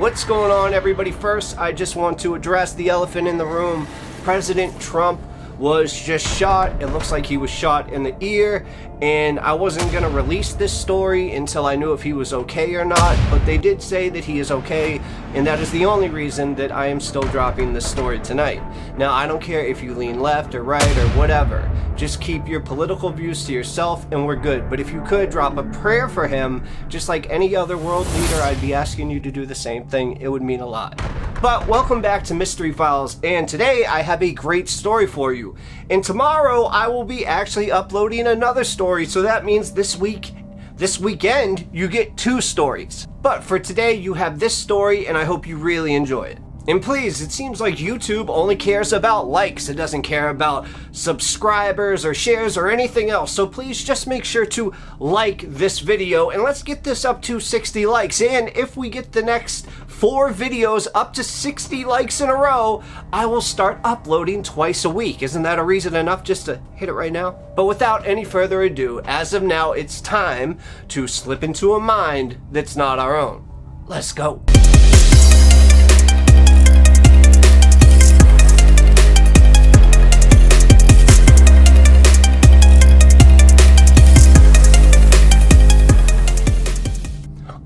What's going on, everybody? First, I just want to address the elephant in the room. President Trump was just shot. It looks like he was shot in the ear, and I wasn't going to release this story until I knew if he was okay or not, but they did say that he is okay, and that is the only reason that I am still dropping this story tonight. Now, I don't care if you lean left or right or whatever. Just keep your political views to yourself and we're good. But if you could drop a prayer for him, just like any other world leader, I'd be asking you to do the same thing. It would mean a lot. But welcome back to Mystery Files, and today I have a great story for you. And tomorrow I will be actually uploading another story, so that means this weekend, you get 2 stories. But for today, you have this story, and I hope you really enjoy it. And please, it seems like YouTube only cares about likes. It doesn't care about subscribers or shares or anything else. So please just make sure to like this video and let's get this up to 60 likes. And if we get the next 4 videos up to 60 likes in a row, I will start uploading twice a week. Isn't that a reason enough just to hit it right now? But without any further ado, as of now, it's time to slip into a mind that's not our own. Let's go.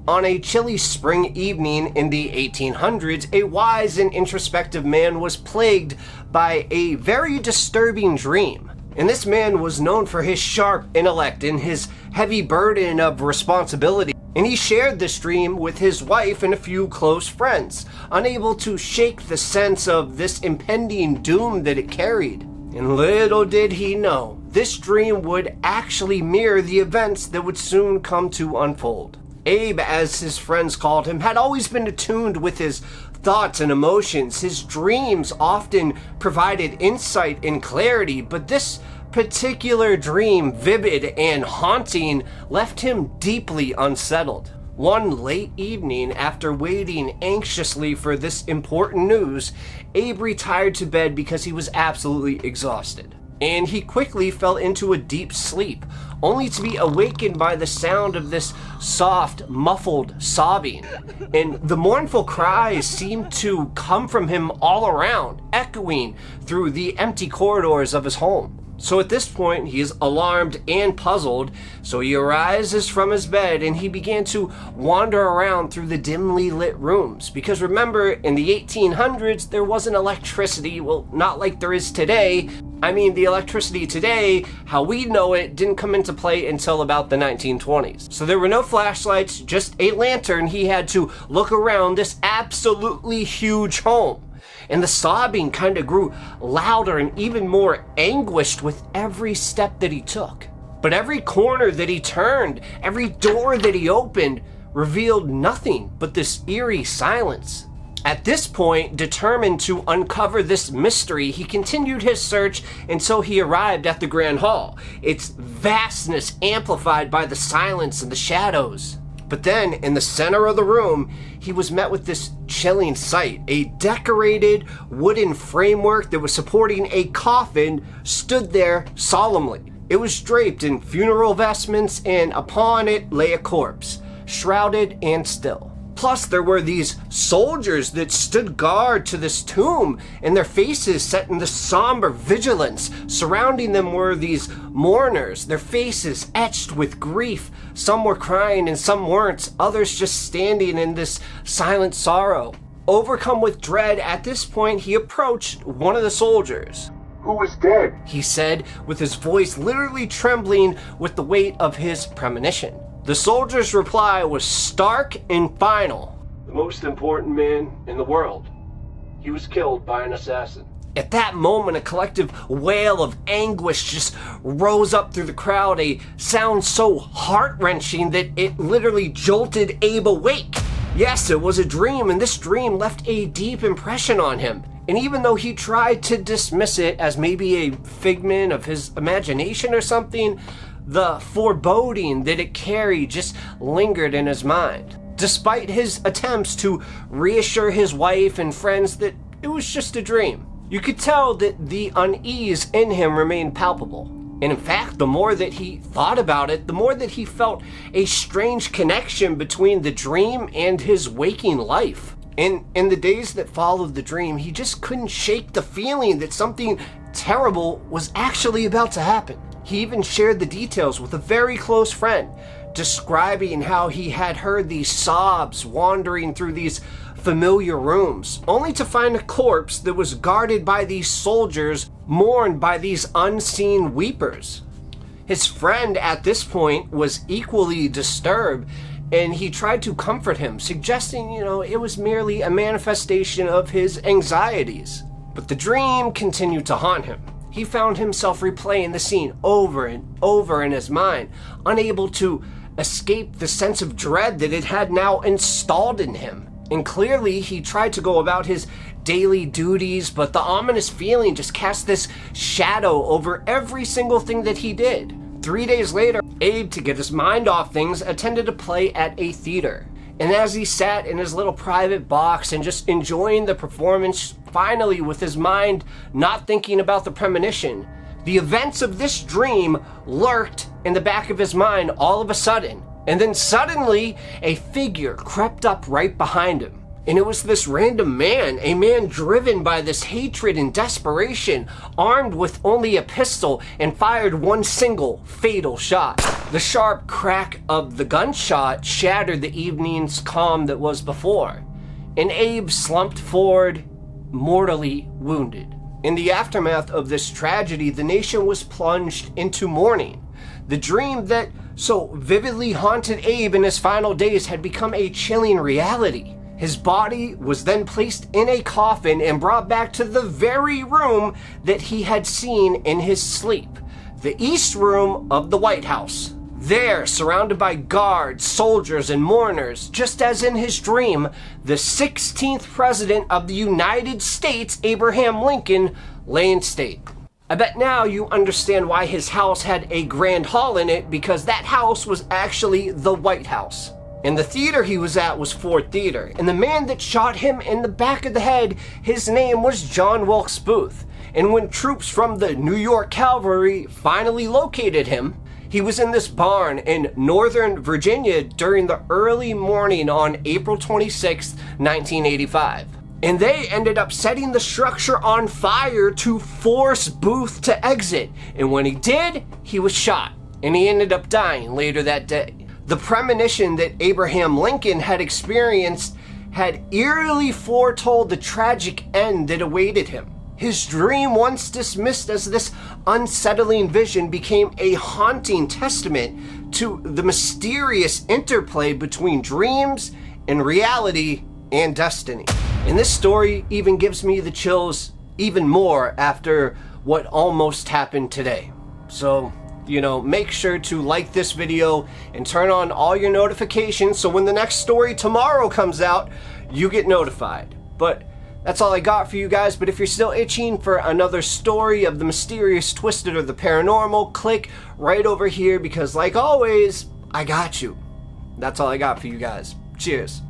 On a chilly spring evening in the 1800s, a wise and introspective man was plagued by a very disturbing dream. And this man was known for his sharp intellect and his heavy burden of responsibility. And he shared this dream with his wife and a few close friends, unable to shake the sense of this impending doom that it carried. And little did he know, this dream would actually mirror the events that would soon come to unfold. Abe, as his friends called him, had always been attuned with his thoughts and emotions. His dreams often provided insight and clarity, but this particular dream, vivid and haunting, left him deeply unsettled. One late evening, after waiting anxiously for this important news, Abe retired to bed because he was absolutely exhausted. And he quickly fell into a deep sleep, only to be awakened by the sound of this soft, muffled sobbing. And the mournful cries seemed to come from him all around, echoing through the empty corridors of his home. So at this point, he is alarmed and puzzled, so he arises from his bed and he began to wander around through the dimly lit rooms. Because remember, in the 1800s, there wasn't electricity, well, not like there is today. I mean, the electricity today, how we know it, didn't come into play until about the 1920s. So there were no flashlights, just a lantern. He had to look around this absolutely huge home. And the sobbing kind of grew louder and even more anguished with every step that he took. But every corner that he turned, every door that he opened, revealed nothing but this eerie silence. At this point, determined to uncover this mystery, he continued his search until he arrived at the Grand Hall, its vastness amplified by the silence and the shadows. But then, in the center of the room, he was met with this chilling sight. A decorated wooden framework that was supporting a coffin stood there solemnly. It was draped in funeral vestments, and upon it lay a corpse, shrouded and still. Plus, there were these soldiers that stood guard to this tomb, and their faces set in the somber vigilance. Surrounding them were these mourners, their faces etched with grief. Some were crying and some weren't, others just standing in this silent sorrow. Overcome with dread, at this point, he approached one of the soldiers. "Who is dead?" he said, with his voice literally trembling with the weight of his premonition. The soldier's reply was stark and final. "The most important man in the world. He was killed by an assassin." At that moment, a collective wail of anguish just rose up through the crowd, a sound so heart-wrenching that it literally jolted Abe awake. Yes, it was a dream, and this dream left a deep impression on him. And even though he tried to dismiss it as maybe a figment of his imagination or something, the foreboding that it carried just lingered in his mind. Despite his attempts to reassure his wife and friends that it was just a dream, you could tell that the unease in him remained palpable. And in fact, the more that he thought about it, the more that he felt a strange connection between the dream and his waking life. And in the days that followed the dream, he just couldn't shake the feeling that something terrible was actually about to happen. He even shared the details with a very close friend, describing how he had heard these sobs wandering through these familiar rooms, only to find a corpse that was guarded by these soldiers, mourned by these unseen weepers. His friend at this point was equally disturbed, and he tried to comfort him, suggesting, it was merely a manifestation of his anxieties. But the dream continued to haunt him. He found himself replaying the scene over and over in his mind, unable to escape the sense of dread that it had now installed in him. And clearly, he tried to go about his daily duties, but the ominous feeling just cast this shadow over every single thing that he did. 3 days later, Abe, to get his mind off things, attended a play at a theater. And as he sat in his little private box and just enjoying the performance, finally with his mind not thinking about the premonition, the events of this dream lurked in the back of his mind all of a sudden. And then suddenly, a figure crept up right behind him. And it was this random man, a man driven by this hatred and desperation, armed with only a pistol, and fired one single fatal shot. The sharp crack of the gunshot shattered the evening's calm that was before, and Abe slumped forward, mortally wounded. In the aftermath of this tragedy, the nation was plunged into mourning. The dream that so vividly haunted Abe in his final days had become a chilling reality. His body was then placed in a coffin and brought back to the very room that he had seen in his sleep, the East Room of the White House. There, surrounded by guards, soldiers, and mourners, just as in his dream, the 16th President of the United States, Abraham Lincoln, lay in state. I bet now you understand why his house had a grand hall in it, because that house was actually the White House. And the theater he was at was Ford Theater, and the man that shot him in the back of the head, his name was John Wilkes Booth. And when troops from the New York Cavalry finally located him, he was in this barn in Northern Virginia during the early morning on April 26, 1985. And they ended up setting the structure on fire to force Booth to exit. And when he did, he was shot, and he ended up dying later that day. The premonition that Abraham Lincoln had experienced had eerily foretold the tragic end that awaited him. His dream, once dismissed as this unsettling vision, became a haunting testament to the mysterious interplay between dreams and reality and destiny. And this story even gives me the chills even more after what almost happened today. So, make sure to like this video and turn on all your notifications so when the next story tomorrow comes out, you get notified. But that's all I got for you guys. But if you're still itching for another story of the mysterious, twisted, or the paranormal, click right over here because, like always, I got you. That's all I got for you guys. Cheers.